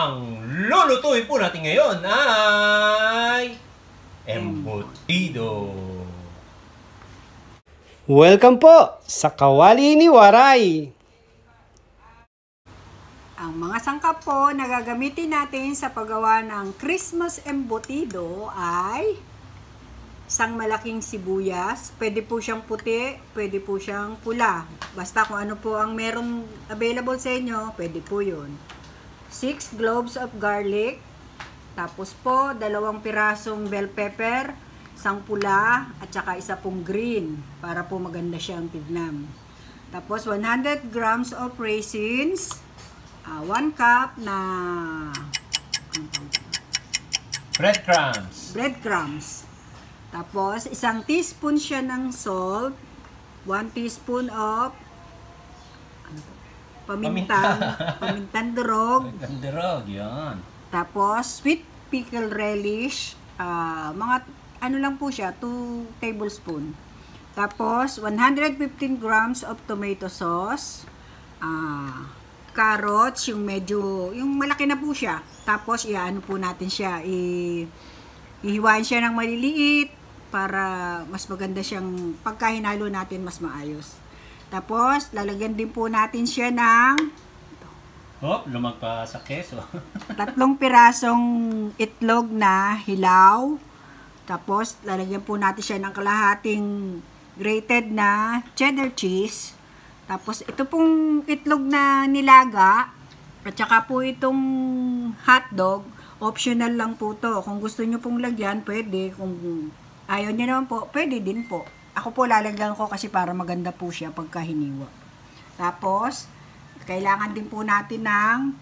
Ang lulutuin po natin ngayon ay embutido. Welcome po sa Kawali ni Waray. Ang mga sangkap po na gagamitin natin sa paggawa ng Christmas embutido ay isang malaking sibuyas. Pwede po siyang puti, pwede po siyang pula. Basta kung ano po ang merong available sa inyo, pwede po yun. 6 cloves of garlic. Tapos po, 2 pirasong bell pepper, isang pula, at saka isa pong green para po maganda siyang tignan. Tapos 100 grams of raisins, 1 cup na breadcrumbs. Tapos, isang teaspoon siya ng salt, 1 teaspoon of pamintang durog. Pamintang durog, yan. Tapos, sweet pickle relish, mga ano lang po siya, 2 tablespoon. Tapos, 115 grams of tomato sauce, carrots, yung malaki na po siya. Tapos, iano po natin siya, ihiwain siya ng maliliit para mas maganda siyang pagkahinalo natin mas maayos. Tapos, lalagyan din po natin siya ng lumagpa sa keso. 3 pirasong itlog na hilaw. Tapos, lalagyan po natin siya ng kalahating grated na cheddar cheese. Tapos, ito pong itlog na nilaga, at saka po itong hotdog, optional lang po to. Kung gusto nyo pong lagyan, pwede. Kung ayaw nyo naman po, pwede din po. Ako po lalagyan ko kasi para maganda po siya pagka hiniwa. Tapos, kailangan din po natin ng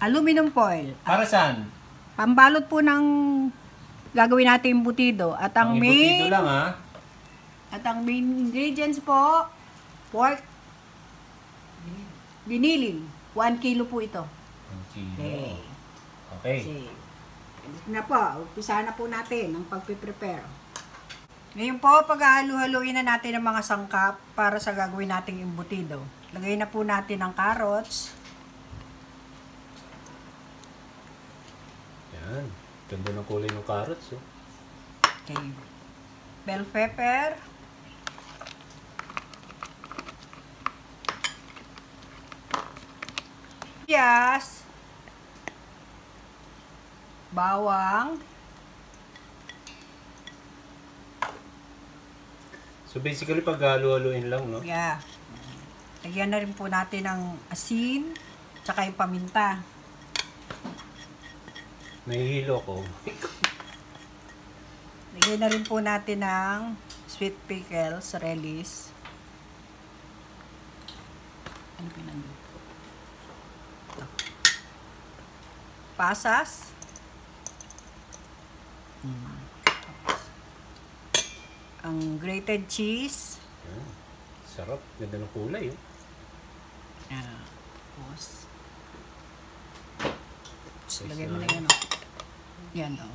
aluminum foil. Para saan? Pambalot po ng gagawin natin embutido. At ang main ingredients po, pork giniling. 1 kilo po ito. 1 kilo. Okay. Na po, umpisa na po natin ang pagpiprepare. Ngayon po, paghahalo-haluin na natin ang mga sangkap para sa gagawin nating embutido. Lagay na po natin ang carrots. Yan. Ganda ng kulay ng carrots. Oh. Okay. Bell pepper. Sibuyas. Bawang. So basically pag halo-haloin lang, no? Yeah. Lagyan na rin po natin ng asin, tsaka yung paminta. Nahihilo ko. Lagyan na rin po natin ng sweet pickles, relish. Ano pinandun? Pasas. Ang grated cheese. Yan. Sarap. Ganda ng kulay. Oh. Tapos, lagay mo na yan. Yan o.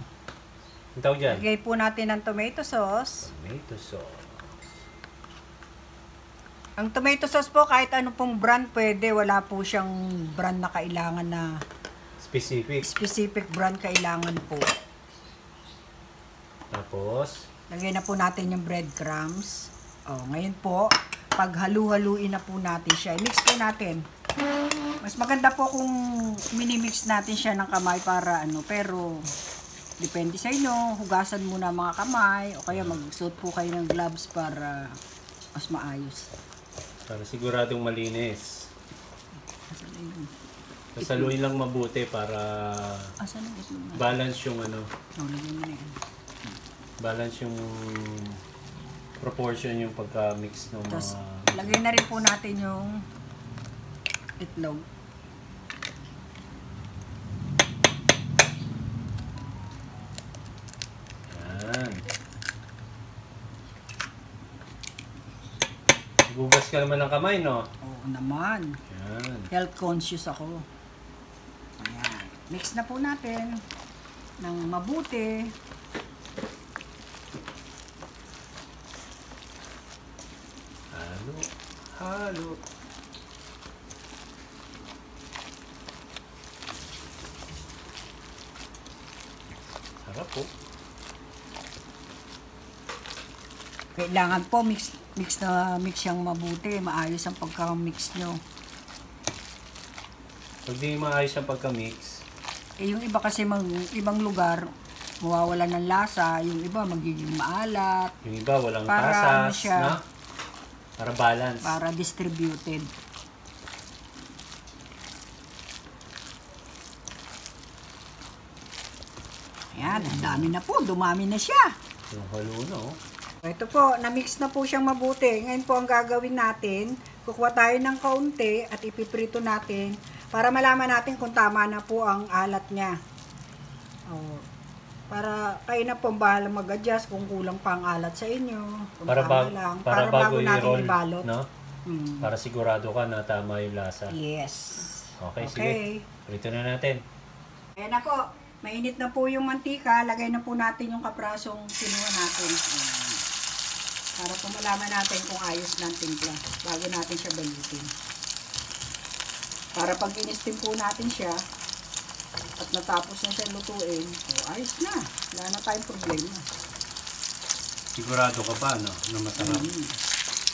Ang tawag dyan? Lagay po natin ng tomato sauce. Tomato sauce. Ang tomato sauce po, kahit ano pong brand pwede. Wala po siyang brand na kailangan na specific brand kailangan po. Tapos, lagay na po natin yung breadcrumbs. Ngayon po, pag halu-haluin na po natin siya, i-mix po natin. Mas maganda po kung mini-mix natin siya ng kamay para pero depende sa inyo, hugasan muna mga kamay o kaya magsuot po kayo ng gloves para mas maayos. Para siguradong malinis. Sasaluin lang mabuti para balance yung balance yung proportion yung pagka-mix ng mga... Lagay na rin po natin yung itlog. Yan. Gugas ka naman ng kamay, no? Oo naman. Yan. Health conscious ako. Ayan. Mix na po natin ng mabuti. Halo. Sarap po. Kailangan po mix siyang mabuti. Maayos ang pagka-mix nyo. Pag di maayos ang pagka-mix, Yung iba kasi ibang lugar, mawawala ng lasa. Yung iba magiging maalat. yung iba walang Para ano pasas, siya? na? Para balance. Para distributed. Ayan, ang dami na po. Dumami na siya. Yung halo na, oh. Ito po, na-mix na po siyang mabuti. Ngayon po ang gagawin natin, kukuha tayo ng kaunti at ipiprito natin para malaman natin kung tama na po ang alat niya. Oh, para kayo na po ang bahala mag-adjust kung kulang pa ang alat sa inyo. Kung Para, tama lang. para bago natin i-roll, ibalot. no? Hmm. Para sigurado ka na tama yung lasa. Yes. Okay, sige. Prito na natin. Ayan na po. Mainit na po yung mantika. Lagay na po natin yung kaprasong kinuha natin. Ayan. Para po malaman natin kung ayos ng timpla bago natin siya balutin. Para pag in-steam po natin siya at natapos na siya lutuin, ayos na. Wala na tayong problema. Sigurado ka ba, no? Na masarap.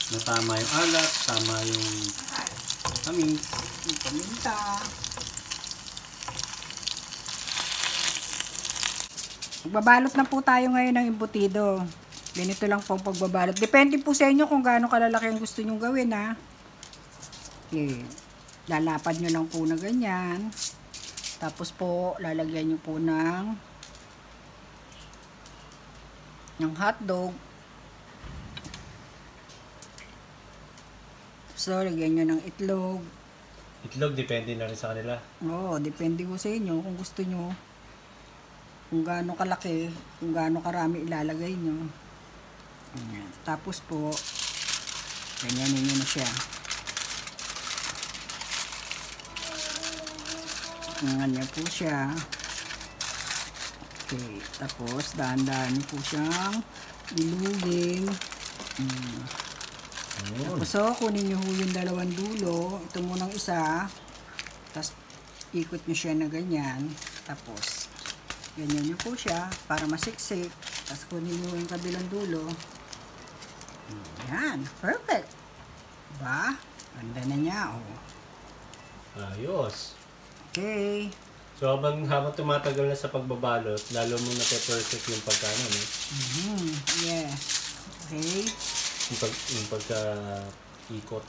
Na tama yung alat, tama yung tamis. Yung paminta. Magbabalot na po tayo ngayon ng embutido. Ganito lang po ang pagbabalot. Depende po sa inyo kung gaano kalalaki ang gusto nyong gawin, ha. Okay. Lalapad nyo lang po na ganyan. Tapos po, lalagyan nyo po ng hotdog. So, lagyan nyo ng itlog. Itlog, depende na rin sa kanila. Oo, depende po sa inyo kung gusto nyo. Kung gaano kalaki, kung gaano karami ilalagay nyo. Ayan. Tapos po, ganyanin nyo na siya. Ganyan po siya. Okay. Tapos, dahan-dahan nyo po siyang ilugin. Tapos, kunin nyo po yung dalawang dulo. Ito munang isa. Tapos, ikot nyo siya na ganyan. Tapos, ganyan nyo po siya para masiksik. Tapos, kunin nyo yung kabilang dulo. Yan. Perfect. Diba? Ganda na niya. Oh. Ayos. Okay. So habang tumatagal na sa pagbabalot, lalo mo na perfect yung pagkano, no? Yes. Okay. Yung pagka-ikot.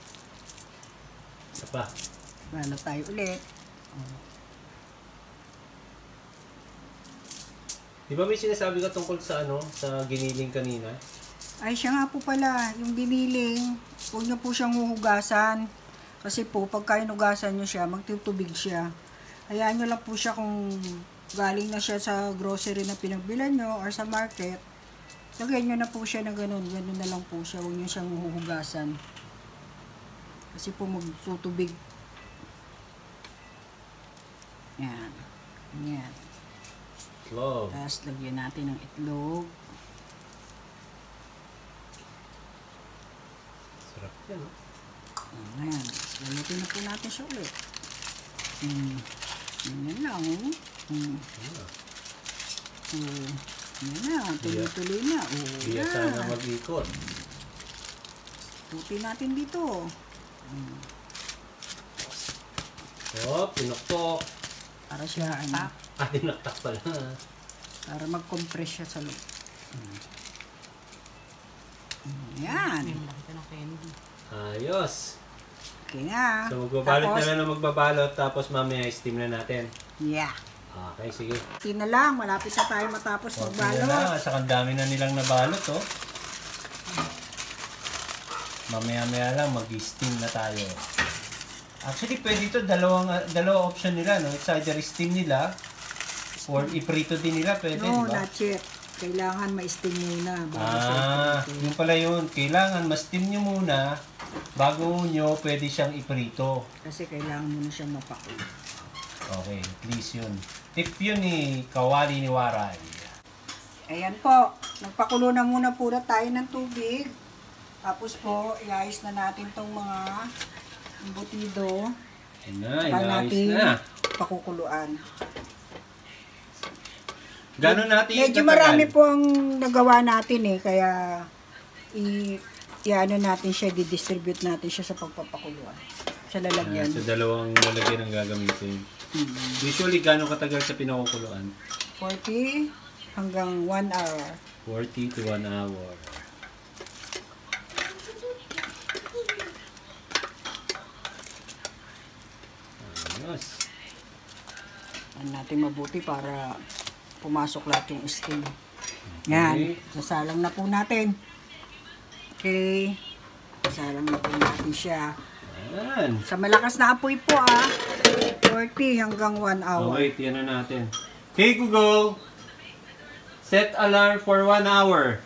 Isa pa. Balot tayo ulit. Di ba may sinasabi ka tungkol sa sa giniling kanina? Ay, siya nga po pala. Yung giniling, huwag nyo po siyang huhugasan. Kasi po, pagka hinugasan nyo siya, magtutubig siya. Hayaan nyo lang po siya kung galing na siya sa grocery na pinagbilan nyo or sa market. Lagyan nyo na po siya na ganun. Ganun na lang po siya. Huwag nyo siyang huhugasan. Kasi po magtutubig. Yan. Yan. Itlog. Tapos lagyan natin ng itlog. Sarap yan, no? Ayan. Lulutin na po natin siya ulit. Yan lang, oh. Yan na, tuloy-tuloy na. Hindi sana mag-ikot. Puti natin dito. Pinuktok. Para siya, Tinaktak pala. para mag-compress siya sa loob. Yan. Ayos. Okay na. So magbabalot Tapos, na lang magbabalot, tapos mamaya steam na natin. yeah. Okay, sige. Ito na lang. Malapit na tayo matapos Okay na magbalot. lang. Saka dami na nilang nabalot, oh. Mamaya-maya lang mag-steam na tayo. Actually, pwede ito. Dalawa option nila, no? It's either steam nila or iprito din nila. Pwede, No, di ba? not yet. Kailangan ma-steam muna. Bago siya iprito. Yung pala yun. Kailangan ma-steam nyo muna bago nyo pwede siyang iprito. Kasi kailangan mo na siyang mapakulo. Okay, please yun. Tip yun ni Kawali ni Waray. Ayan po. Nagpakulo na muna tayo ng tubig. Tapos po, iayos na natin tong mga embutido. Ayun na, Saka inaayos natin na. pakukuluan. Gano'n natin Medyo katagal? marami po ang nagawa natin eh, kaya i-ano natin siya, di-distribute natin siya sa pagpapakuluan. Sa lalagyan. Sa dalawang lalagyan ang gagamitin. Usually, gano'ng katagal sa pinakukuluan? 40 hanggang 1 hour. 40 to 1 hour. Ayos. Ano natin mabuti para pumasok lahat yung steam. Yan. Sasalang na po natin. Okay. Sasalang na po natin siya. Ayan. Sa malakas na apoy po 40 hanggang 1 hour. Okay, tiyan na natin. Hey Google! Set alarm for 1 hour.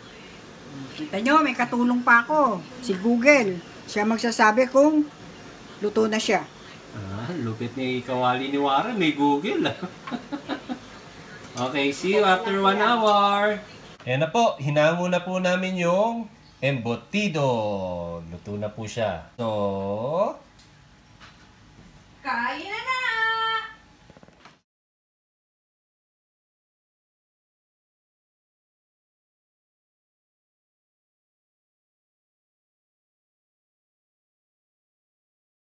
Kita nyo, may katulong pa ako. Si Google. Siya magsasabi kung luto na siya. Lupit ni Kawali ni Wara. May Google. Okay, see you after 1 hour. Ayan na po, hinango na po namin yung embutido. Luto na po siya. So, Kain na na!